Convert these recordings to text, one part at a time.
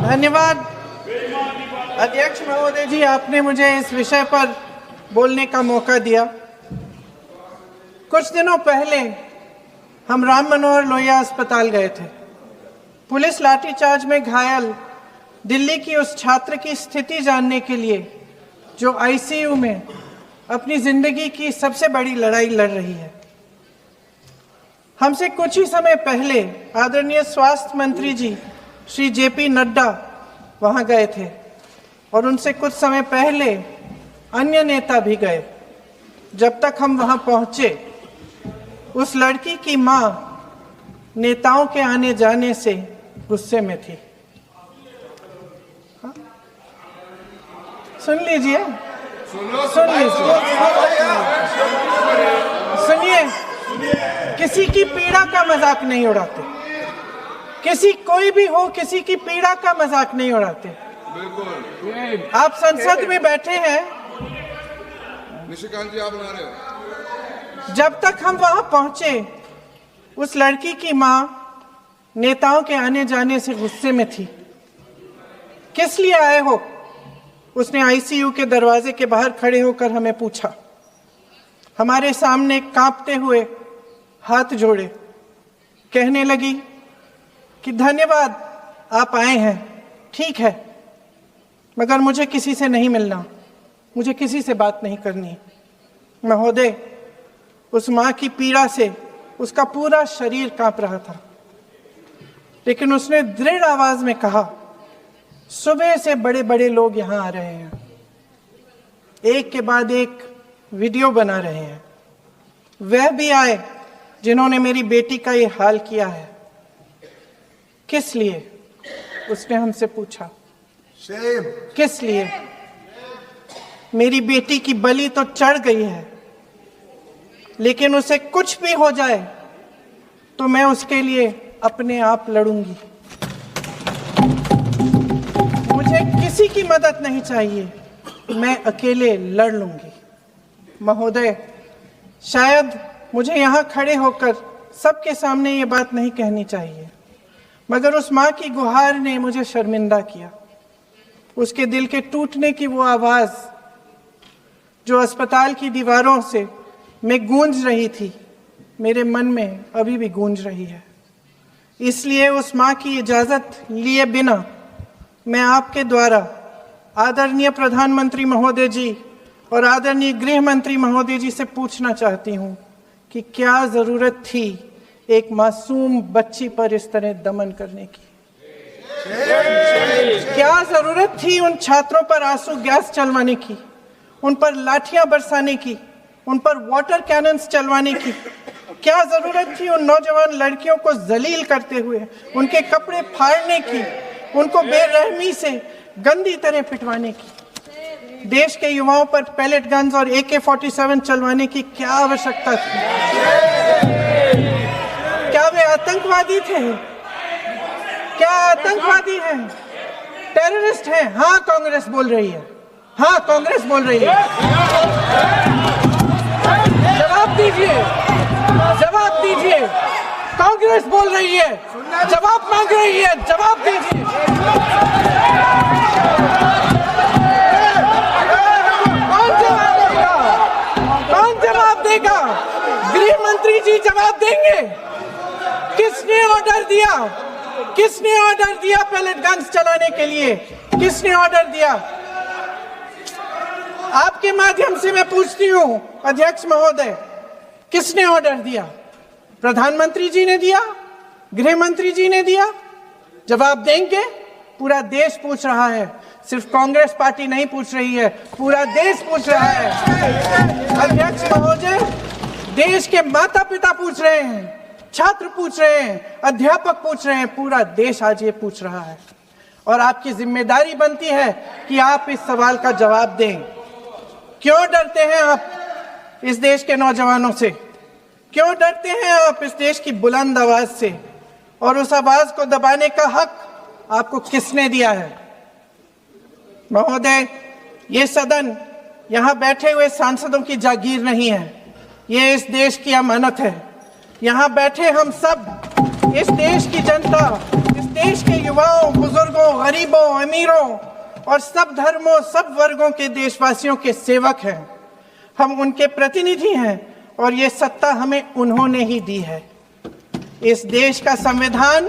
धन्यवाद अध्यक्ष महोदय जी, आपने मुझे इस विषय पर बोलने का मौका दिया। कुछ दिनों पहले हम राम मनोहर लोहिया अस्पताल गए थे। पुलिस लाठीचार्ज में घायल दिल्ली की उस छात्र की स्थिति जानने के लिए जो आईसीयू में अपनी जिंदगी की सबसे बड़ी लड़ाई लड़ रही है। हमसे कुछ ही समय पहले आदरणीय स्वास्थ्य मंत्री जी श्री जेपी नड्डा वहां गए थे और उनसे कुछ समय पहले अन्य नेता भी गए। जब तक हम वहां पहुंचे, उस लड़की की मां नेताओं के आने जाने से गुस्से में थी। सुन लीजिए, सुनिए, किसी की पीड़ा का मजाक नहीं उड़ाते। किसी कोई भी हो, किसी की पीड़ा का मजाक नहीं उड़ाते। आप संसद में बैठे हैं, निशिकांत जी आप बना रहे हो। जब तक हम वहां पहुंचे, उस लड़की की मां नेताओं के आने जाने से गुस्से में थी। किस लिए आए हो? उसने आईसीयू के दरवाजे के बाहर खड़े होकर हमें पूछा। हमारे सामने कांपते हुए हाथ जोड़े कहने लगी कि धन्यवाद आप आए हैं, ठीक है, मगर मुझे किसी से नहीं मिलना, मुझे किसी से बात नहीं करनी। महोदय, उस मां की पीड़ा से उसका पूरा शरीर कांप रहा था, लेकिन उसने दृढ़ आवाज में कहा, सुबह से बड़े बड़े लोग यहां आ रहे हैं, एक के बाद एक वीडियो बना रहे हैं। वह भी आए जिन्होंने मेरी बेटी का ये हाल किया है। किस लिए? उसने हमसे पूछा। किस लिए? मेरी बेटी की बलि तो चढ़ गई है, लेकिन उसे कुछ भी हो जाए तो मैं उसके लिए अपने आप लड़ूंगी। मुझे किसी की मदद नहीं चाहिए, मैं अकेले लड़ लूंगी। महोदय, शायद मुझे यहाँ खड़े होकर सबके सामने ये बात नहीं कहनी चाहिए, मगर उस माँ की गुहार ने मुझे शर्मिंदा किया। उसके दिल के टूटने की वो आवाज जो अस्पताल की दीवारों से में गूंज रही थी, मेरे मन में अभी भी गूंज रही है। इसलिए उस माँ की इजाजत लिए बिना मैं आपके द्वारा आदरणीय प्रधानमंत्री महोदय जी और आदरणीय गृह मंत्री महोदय जी से पूछना चाहती हूँ कि क्या जरूरत थी एक मासूम बच्ची पर इस तरह दमन करने की? क्या जरूरत थी उन छात्रों पर आंसू गैस चलवाने की, उन पर लाठियां बरसाने की, उन पर वाटर कैनन्स चलवाने की? क्या जरूरत थी उन नौजवान लड़कियों को जलील करते हुए उनके कपड़े फाड़ने की, उनको बेरहमी से गंदी तरह पिटवाने की? देश के युवाओं पर पैलेट गन्स और AK-47 चलवाने की क्या आवश्यकता थी? क्या वे आतंकवादी थे? क्या आतंकवादी हैं? टेररिस्ट हैं? हाँ, कांग्रेस बोल रही है। हाँ, कांग्रेस बोल रही है। जवाब दीजिए, जवाब दीजिए। कांग्रेस बोल रही है, जवाब मांग रही है, जवाब दीजिए। कौन जवाब देगा? गृह मंत्री जी जवाब देंगे। किसने ऑर्डर दिया? किसने ऑर्डर दिया पैलेट गन्स चलाने के लिए? किसने ऑर्डर दिया? आपके माध्यम से मैं पूछती हूं अध्यक्ष महोदय, किसने ऑर्डर दिया? प्रधानमंत्री जी ने दिया? गृह मंत्री जी ने दिया? जवाब देंगे? पूरा देश पूछ रहा है, सिर्फ कांग्रेस पार्टी नहीं पूछ रही है, पूरा देश पूछ रहा है। अध्यक्ष महोदय, देश के माता पिता पूछ रहे हैं, छात्र पूछ रहे हैं, अध्यापक पूछ रहे हैं, पूरा देश आज ये पूछ रहा है। और आपकी जिम्मेदारी बनती है कि आप इस सवाल का जवाब दें। क्यों डरते हैं आप इस देश के नौजवानों से? क्यों डरते हैं आप इस देश की बुलंद आवाज से? और उस आवाज को दबाने का हक आपको किसने दिया है? महोदय, ये सदन यहाँ बैठे हुए सांसदों की जागीर नहीं है, ये इस देश की अमानत है। यहाँ बैठे हम सब, इस देश की जनता, इस देश के युवाओं, बुजुर्गों, गरीबों, अमीरों और सब धर्मों, सब वर्गों के देशवासियों के सेवक हैं। हम उनके प्रतिनिधि हैं और ये सत्ता हमें उन्होंने ही दी है। इस देश का संविधान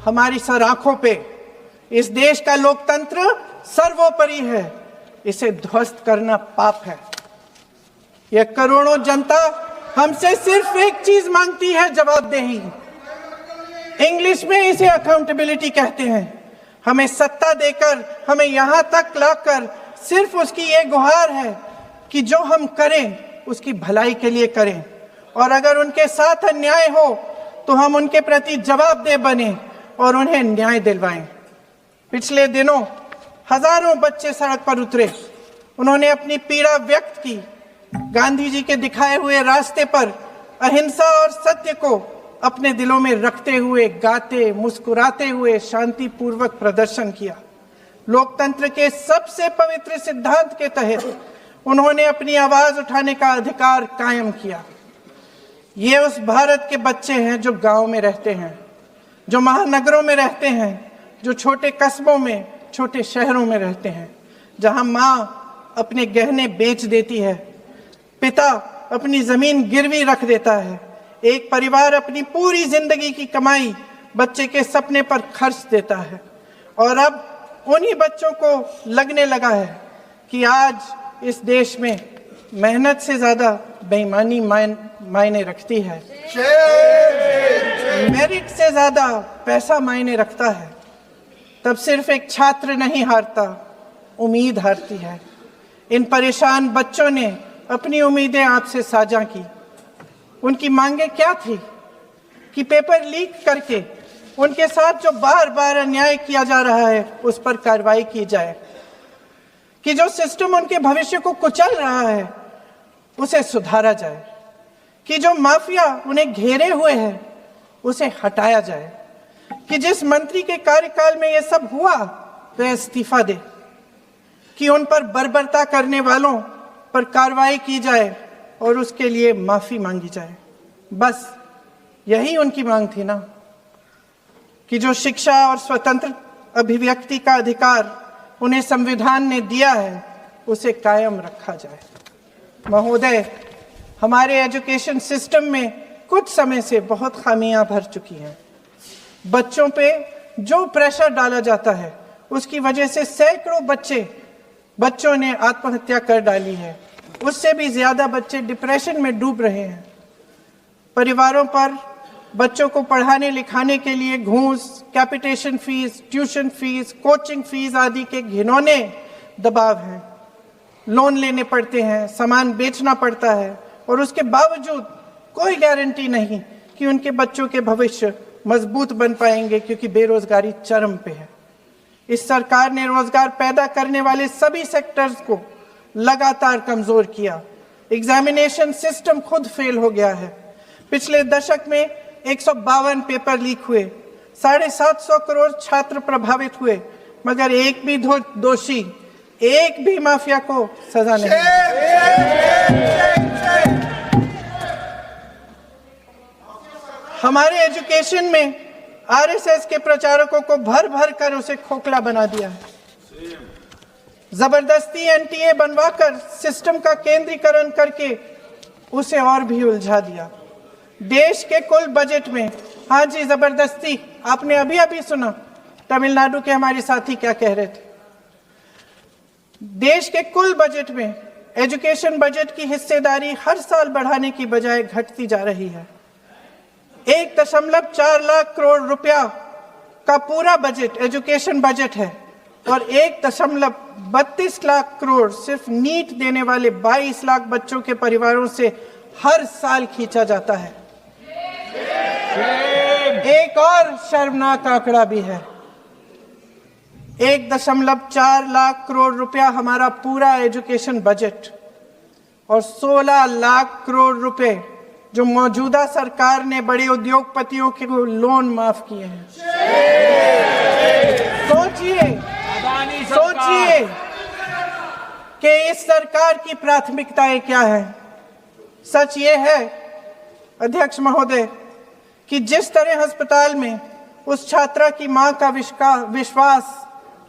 हमारी सर आंखों पे, इस देश का लोकतंत्र सर्वोपरि है। इसे ध्वस्त करना पाप है। यह करोड़ों जनता हमसे सिर्फ एक चीज मांगती है, जवाबदेही। इंग्लिश में इसे अकाउंटेबिलिटी कहते हैं। हमें सत्ता देकर, हमें यहां तक लाकर सिर्फ उसकी ये गुहार है कि जो हम करें उसकी भलाई के लिए करें, और अगर उनके साथ अन्याय हो तो हम उनके प्रति जवाबदेह बने और उन्हें न्याय दिलवाएं। पिछले दिनों हजारों बच्चे सड़क पर उतरे। उन्होंने अपनी पीड़ा व्यक्त की। गांधी जी के दिखाए हुए रास्ते पर अहिंसा और सत्य को अपने दिलों में रखते हुए, गाते, मुस्कुराते हुए शांतिपूर्वक प्रदर्शन किया। लोकतंत्र के सबसे पवित्र सिद्धांत के तहत उन्होंने अपनी आवाज उठाने का अधिकार कायम किया। ये उस भारत के बच्चे हैं जो गांव में रहते हैं, जो महानगरों में रहते हैं, जो छोटे कस्बों में, छोटे शहरों में रहते हैं, जहां माँ अपने गहने बेच देती है, पिता अपनी जमीन गिरवी रख देता है, एक परिवार अपनी पूरी जिंदगी की कमाई बच्चे के सपने पर खर्च देता है। और अब उन्हीं बच्चों को लगने लगा है कि आज इस देश में मेहनत से ज्यादा बेईमानी मायने रखती है, मेरिट से ज्यादा पैसा मायने रखता है। तब सिर्फ एक छात्र नहीं हारता, उम्मीद हारती है। इन परेशान बच्चों ने अपनी उम्मीदें आपसे साझा की। उनकी मांगे क्या थी? कि पेपर लीक करके उनके साथ जो बार बार अन्याय किया जा रहा है उस पर कार्रवाई की जाए, कि जो सिस्टम उनके भविष्य को कुचल रहा है उसे सुधारा जाए, कि जो माफिया उन्हें घेरे हुए है उसे हटाया जाए, कि जिस मंत्री के कार्यकाल में यह सब हुआ वह इस्तीफा दे, कि उन पर बर्बरता करने वालों पर कार्रवाई की जाए और उसके लिए माफी मांगी जाए। बस यही उनकी मांग थी ना, कि जो शिक्षा और स्वतंत्र अभिव्यक्ति का अधिकार उन्हें संविधान ने दिया है उसे कायम रखा जाए। महोदय, हमारे एजुकेशन सिस्टम में कुछ समय से बहुत खामियां भर चुकी हैं। बच्चों पे जो प्रेशर डाला जाता है उसकी वजह से सैकड़ों बच्चों ने आत्महत्या कर डाली है। उससे भी ज्यादा बच्चे डिप्रेशन में डूब रहे हैं। परिवारों पर बच्चों को पढ़ाने लिखाने के लिए घूस, capitation fees, tuition fees, coaching fees आदि के घिनौने दबाव हैं। लोन लेने पड़ते हैं, सामान बेचना पड़ता है और उसके बावजूद कोई गारंटी नहीं कि उनके बच्चों के भविष्य मजबूत बन पाएंगे, क्योंकि बेरोजगारी चरम पे है। इस सरकार ने रोजगार पैदा करने वाले सभी सेक्टर्स को लगातार कमजोर किया। एग्जामिनेशन सिस्टम खुद फेल हो गया है। पिछले दशक में 152 पेपर लीक हुए, 750 करोड़ छात्र प्रभावित हुए, मगर एक भी दोषी, एक भी माफिया को सजा नहीं। हमारे एजुकेशन में आरएसएस के प्रचारकों को भर भर कर उसे खोखला बना दिया है। जबरदस्ती एनटीए बनवाकर सिस्टम का केंद्रीकरण करके उसे और भी उलझा दिया। देश के कुल बजट में, हाँ जी जबरदस्ती, आपने अभी अभी सुना तमिलनाडु के हमारे साथी क्या कह रहे थे। देश के कुल बजट में एजुकेशन बजट की हिस्सेदारी हर साल बढ़ाने की बजाय घटती जा रही है। 1.4 लाख करोड़ रुपया का पूरा बजट एजुकेशन बजट है और 1.32 लाख करोड़ सिर्फ नीट देने वाले 22 लाख बच्चों के परिवारों से हर साल खींचा जाता है। एक और शर्मनाक आंकड़ा भी है। 1.4 लाख करोड़ रुपया हमारा पूरा एजुकेशन बजट और 16 लाख करोड़ रुपए जो मौजूदा सरकार ने बड़े उद्योगपतियों के लोन माफ किए हैं। सोचिए कि इस सरकार की प्राथमिकताएं क्या है। सच ये है अध्यक्ष महोदय कि जिस तरह अस्पताल में उस छात्रा की मां का विश्वास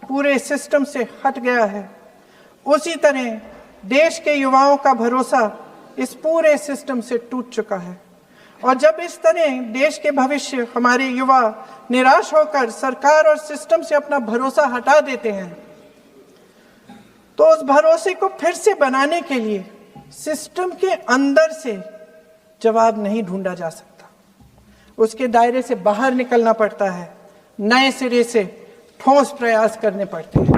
पूरे सिस्टम से हट गया है, उसी तरह देश के युवाओं का भरोसा इस पूरे सिस्टम से टूट चुका है। और जब इस तरह देश के भविष्य हमारे युवा निराश होकर सरकार और सिस्टम से अपना भरोसा हटा देते हैं, तो उस भरोसे को फिर से बनाने के लिए सिस्टम के अंदर से जवाब नहीं ढूंढा जा सकता, उसके दायरे से बाहर निकलना पड़ता है, नए सिरे से ठोस प्रयास करने पड़ते हैं।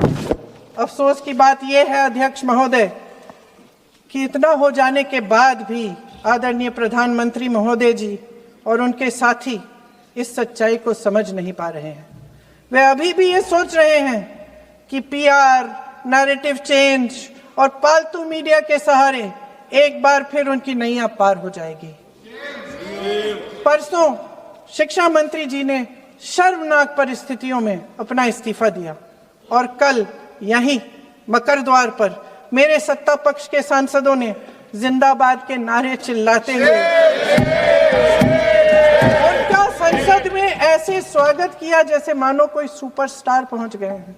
अफसोस की बात यह है अध्यक्ष महोदय कि इतना हो जाने के बाद भी आदरणीय प्रधानमंत्री महोदय जी और उनके साथी इस सच्चाई को समझ नहीं पा रहे हैं। वे अभी भी ये सोच रहे हैं कि पीआर, नैरेटिव चेंज और पालतू मीडिया के सहारे एक बार फिर उनकी नैया पार हो जाएगी। परसों शिक्षा मंत्री जी ने शर्मनाक परिस्थितियों में अपना इस्तीफा दिया और कल यहीं मकर द्वार पर मेरे सत्ता पक्ष के सांसदों ने जिंदाबाद के नारे चिल्लाते हुए उनका संसद में ऐसे स्वागत किया जैसे मानो कोई सुपरस्टार पहुंच गए हैं।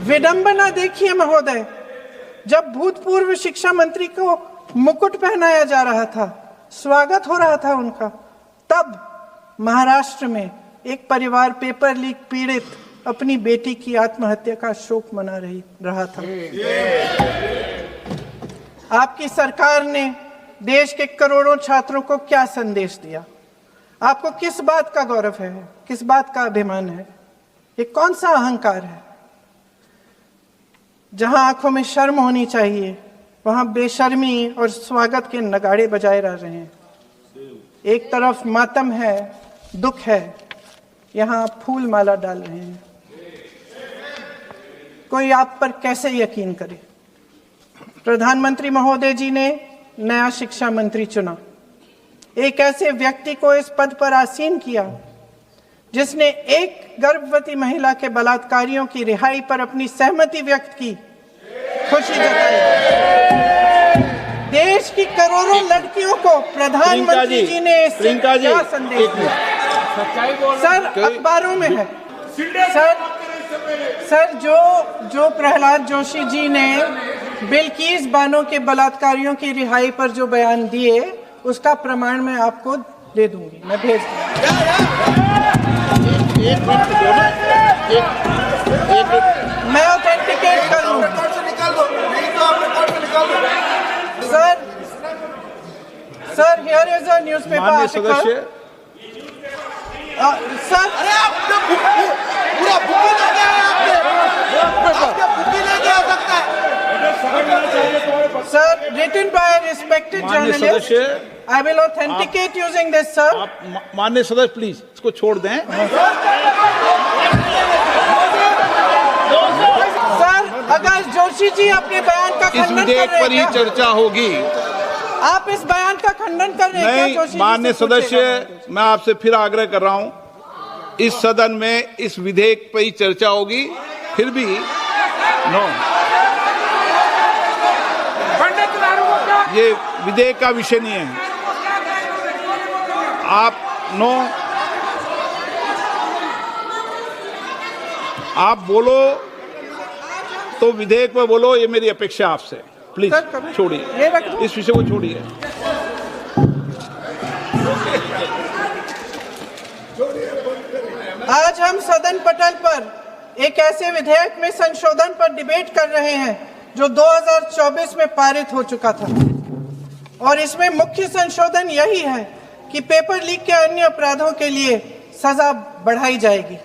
विडंबना देखिए महोदय, जब भूतपूर्व शिक्षा मंत्री को मुकुट पहनाया जा रहा था, स्वागत हो रहा था उनका, तब महाराष्ट्र में एक परिवार पेपर लीक पीड़ित अपनी बेटी की आत्महत्या का शोक मना रहा था। आपकी सरकार ने देश के करोड़ों छात्रों को क्या संदेश दिया? आपको किस बात का गौरव है, किस बात का अभिमान है? ये कौन सा अहंकार है? जहां आंखों में शर्म होनी चाहिए वहां बेशर्मी और स्वागत के नगाड़े बजाए रह रहे हैं। एक तरफ मातम है, दुख है, यहां फूल माला डाल रहे हैं। कोई आप पर कैसे यकीन करे? प्रधानमंत्री महोदय जी ने नया शिक्षा मंत्री चुना, एक ऐसे व्यक्ति को इस पद पर आसीन किया जिसने एक गर्भवती महिला के बलात्कारियों की रिहाई पर अपनी सहमति व्यक्त की, खुशी जताई। देश की करोड़ों लड़कियों को प्रधानमंत्री जी ने इससे क्या संदेश दिया? सर अखबारों में है सर जो प्रहलाद जोशी जी ने बिल्किस बानो के बलात्कारियों की रिहाई पर जो बयान दिए, उसका प्रमाण मैं आपको दे दूंगी, मैं भेज मैं ऑथेंटिकेट कर लूँ। Sir here is a newspaper article. Sir पूरा बुक लेके आए आपने। Sir written by a respected journalist. I will authenticate using this, sir. आप माननीय सदस्य प्लीज इसको छोड़ दें। सर अगर जोशी जी अपने बयान का इस विधेयक पर ही चर्चा होगी। आप इस बयान का खंडन कर रहे हैं क्या? जोशी माननीय सदस्य, मैं आपसे फिर आग्रह कर रहा हूं, इस सदन में इस विधेयक पर ही चर्चा होगी। फिर भी नो, ये विधेयक का विषय नहीं है। आप नो, आप बोलो तो विधेयक पर बोलो, ये मेरी अपेक्षा आपसे। प्लीज छोड़िए, इस विषय को छोड़िए। आज हम सदन पटल पर एक ऐसे विधेयक में संशोधन पर डिबेट कर रहे हैं जो 2024 में पारित हो चुका था, और इसमें मुख्य संशोधन यही है कि पेपर लीक के अन्य अपराधों के लिए सजा बढ़ाई जाएगी।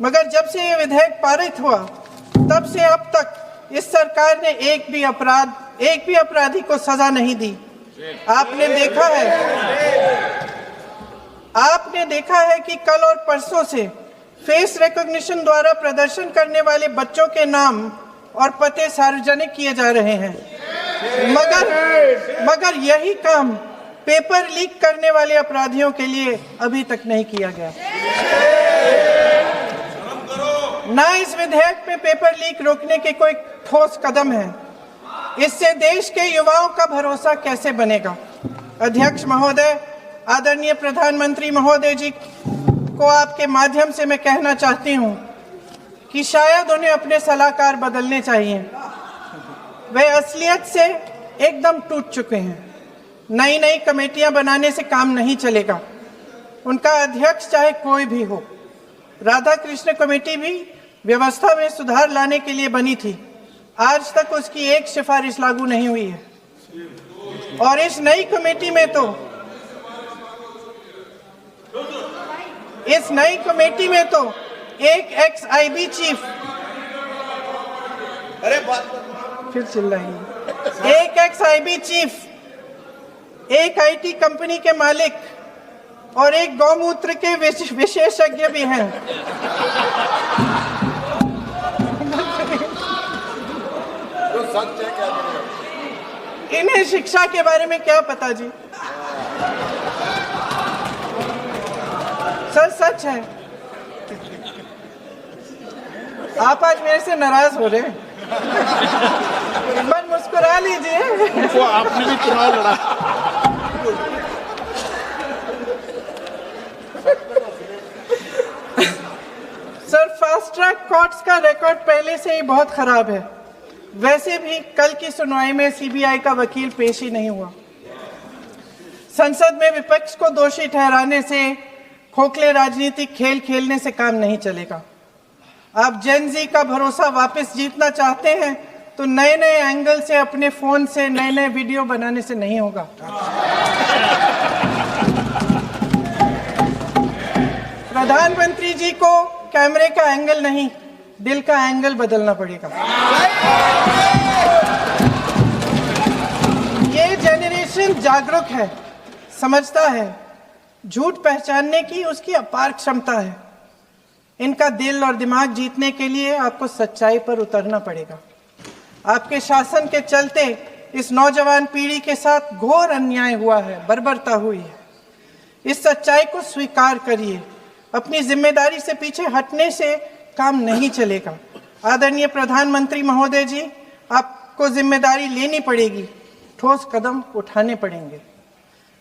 मगर जब से ये विधेयक पारित हुआ तब से अब तक इस सरकार ने एक भी अपराधी को सजा नहीं दी। आपने देखा है कि कल और परसों से फेस रिकॉग्निशन द्वारा प्रदर्शन करने वाले बच्चों के नाम और पते सार्वजनिक किए जा रहे हैं, मगर यही काम पेपर लीक करने वाले अपराधियों के लिए अभी तक नहीं किया गया। ना इस विधेयक में पेपर लीक रोकने के कोई ठोस कदम है। इससे देश के युवाओं का भरोसा कैसे बनेगा? अध्यक्ष महोदय, आदरणीय प्रधानमंत्री महोदय जी को आपके माध्यम से मैं कहना चाहती हूं कि शायद उन्हें अपने सलाहकार बदलने चाहिए। वे असलियत से एकदम टूट चुके हैं। नई नई कमेटियां बनाने से काम नहीं चलेगा। उनका अध्यक्ष चाहे कोई भी हो। राधा कृष्ण कमेटी भी व्यवस्था में सुधार लाने के लिए बनी थी। आज तक उसकी एक सिफारिश लागू नहीं हुई है। और इस नई कमेटी में तो एक एक्स-आईबी चीफ, फिर चिल्लाएंगे, एक एक्स-आईबी चीफ, एक आईटी कंपनी के मालिक और एक गौमूत्र के विशेषज्ञ भी हैं। जो सच है क्या करें? इन्हें शिक्षा के बारे में क्या पता जी? सच है। आप आज मेरे से नाराज हो रहे हैं। बस मुस्कुरा लीजिए। वो आपने भी चुनाव लड़ा। सर, फास्ट ट्रैक कोर्ट्स का रिकॉर्ड पहले से ही बहुत खराब है। वैसे भी कल की सुनवाई में सीबीआई का वकील पेश ही नहीं हुआ। संसद में विपक्ष को दोषी ठहराने से, खोखले राजनीतिक खेल खेलने से काम नहीं चलेगा। आप जेन जी का भरोसा वापस जीतना चाहते हैं तो नए नए एंगल से, अपने फोन से नए नए वीडियो बनाने से नहीं होगा। प्रधानमंत्री जी को कैमरे का एंगल नहीं, दिल का एंगल बदलना पड़ेगा। ये जेनरेशन जागरूक है, समझता है। झूठ पहचानने की उसकी अपार क्षमता है। इनका दिल और दिमाग जीतने के लिए आपको सच्चाई पर उतरना पड़ेगा। आपके शासन के चलते इस नौजवान पीढ़ी के साथ घोर अन्याय हुआ है, बर्बरता हुई है। इस सच्चाई को स्वीकार करिए। अपनी जिम्मेदारी से पीछे हटने से काम नहीं चलेगा। आदरणीय प्रधानमंत्री महोदय जी, आपको जिम्मेदारी लेनी पड़ेगी, ठोस कदम उठाने पड़ेंगे।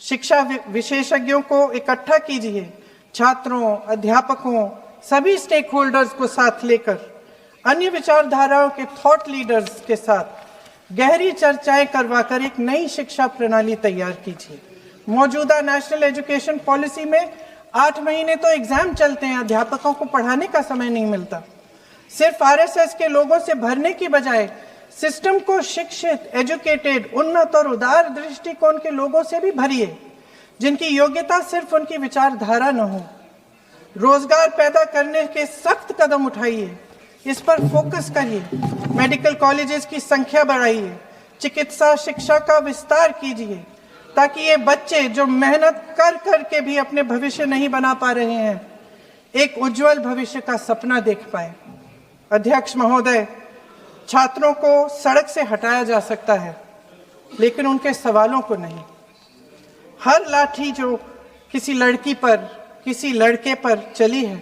शिक्षा विशेषज्ञों को इकट्ठा कीजिए, छात्रों, अध्यापकों, सभी स्टेक होल्डर्स को साथ लेकर, अन्य विचारधाराओं के थॉट लीडर्स के साथ गहरी चर्चाएं करवाकर एक नई शिक्षा प्रणाली तैयार कीजिए। मौजूदा नेशनल एजुकेशन पॉलिसी में 8 महीने तो एग्जाम चलते हैं, अध्यापकों को पढ़ाने का समय नहीं मिलता। सिर्फ आरएसएस के लोगों से भरने की बजाय सिस्टम को शिक्षित, एजुकेटेड, उन्नत और उदार दृष्टिकोण के लोगों से भी भरिए, जिनकी योग्यता सिर्फ उनकी विचारधारा न हो। रोजगार पैदा करने के सख्त कदम उठाइए, इस पर फोकस करिए। मेडिकल कॉलेजेस की संख्या बढ़ाइए, चिकित्सा शिक्षा का विस्तार कीजिए, ताकि ये बच्चे जो मेहनत कर कर के भी अपने भविष्य नहीं बना पा रहे हैं, एक उज्जवल भविष्य का सपना देख पाए। अध्यक्ष महोदय, छात्रों को सड़क से हटाया जा सकता है, लेकिन उनके सवालों को नहीं। हर लाठी जो किसी लड़की पर, किसी लड़के पर चली है,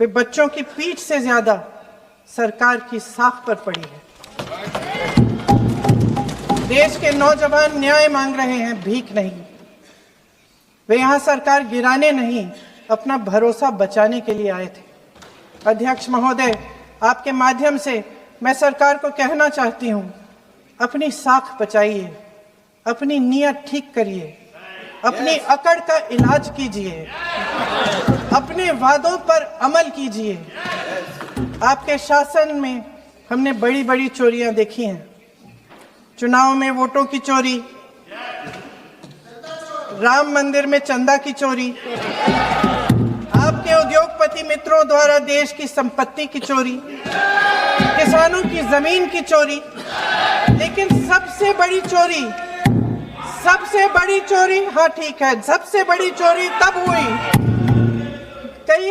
वे बच्चों की पीठ से ज्यादा सरकार की साख पर पड़ी है। देश के नौजवान न्याय मांग रहे हैं, भीख नहीं। वे यहां सरकार गिराने नहीं, अपना भरोसा बचाने के लिए आए थे। अध्यक्ष महोदय, आपके माध्यम से मैं सरकार को कहना चाहती हूं, अपनी साख बचाइए, अपनी नीयत ठीक करिए, अपनी अकड़ का इलाज कीजिए, अपने वादों पर अमल कीजिए। आपके शासन में हमने बड़ी बड़ी चोरियां देखी हैं। चुनाव में वोटों की चोरी, राम मंदिर में चंदा की चोरी, आपके उद्योगपति मित्रों द्वारा देश की संपत्ति की चोरी, किसानों की जमीन की चोरी। लेकिन सबसे बड़ी चोरी, हाँ ठीक है, सबसे बड़ी चोरी तब हुई।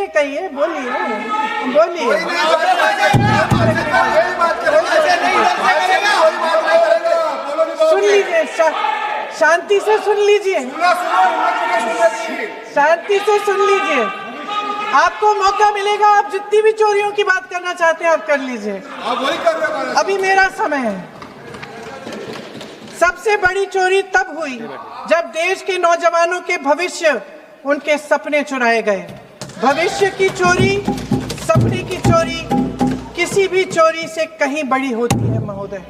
कहिए, बोलिए। सुन लीजिए, शांति से सुन लीजिए, शांति से सुन लीजिए। आपको मौका मिलेगा, आप जितनी भी चोरियों की बात करना चाहते हैं आप कर लीजिए, अभी मेरा समय है। सबसे बड़ी चोरी तब हुई जब देश के नौजवानों के भविष्य, उनके सपने चुराए गए। भविष्य की चोरी, सपने की चोरी किसी भी चोरी से कहीं बड़ी होती है महोदय।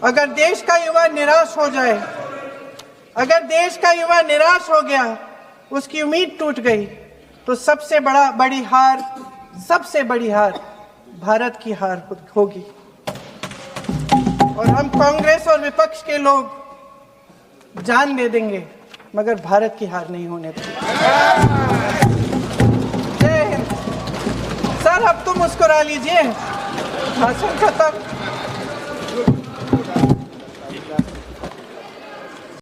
अगर देश का युवा निराश हो जाए, अगर देश का युवा निराश हो गया, उसकी उम्मीद टूट गई, तो सबसे बड़ी हार भारत की हार होगी। और हम कांग्रेस और विपक्ष के लोग जान दे देंगे, मगर भारत की हार नहीं होने देंगे। जय हिंद। सर अब तो मुस्कुरा लीजिए, भाषण खत्म।